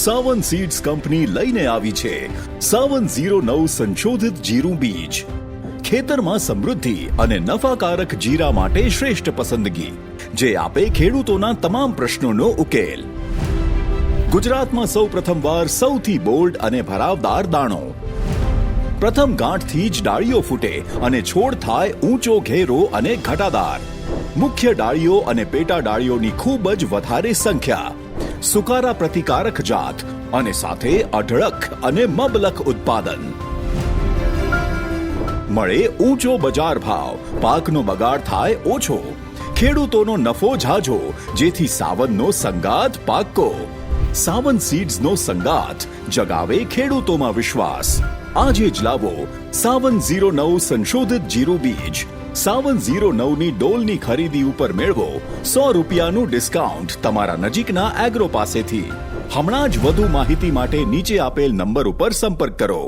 સાવન seeds company લઈને આવી છે સાવન 09 સંશોધિત જીરું બીજ. ખેતરમાં સમૃદ્ધિ અને નફાકારક જીરા માટે શ્રેષ્ઠ પસંદગી, જે આપે ખેડૂતોના તમામ પ્રશ્નોનો ઉકેલ. ગુજરાતમાં સૌપ્રથમવાર સૌથી બોલ્ડ અને ભરાવદાર દાણો. પ્રથમ ગાંઠથી જ ડાળીઓ ફૂટે અને છોડ થાય ઊંચો, ઘેરો અને ઘટાદાર. મુખ્ય ડાળીઓ અને પેટા ડાળીઓની ખૂબ જ વધારે સંખ્યા, સુકારા પ્રતિકારક જાત અને સાથે અઢળક અને મબલખ ઉત્પાદન. મળે ઊંચો બજાર ભાવ, પાકનો બગાડ થાય ઓછો, ખેડૂતોનો નફો ઝાઝો, જેથી સાવનનો સંગાથ પાક્કો. સાવન સીડ્સનો સંગાથ જગાવે ખેડૂતોમાં વિશ્વાસ. આજે જ લાવો સાવન 09 સંશોધિત જીરું બીજ. સાવન 09ની ડોલની ખરીદી ઉપર મેળવો 100 રૂપિયાનું ડિસ્કાઉન્ટ તમારા નજીકના એગ્રો પાસેથી. હમણાં જ વધુ માહિતી માટે નીચે આપેલ નંબર ઉપર સંપર્ક કરો.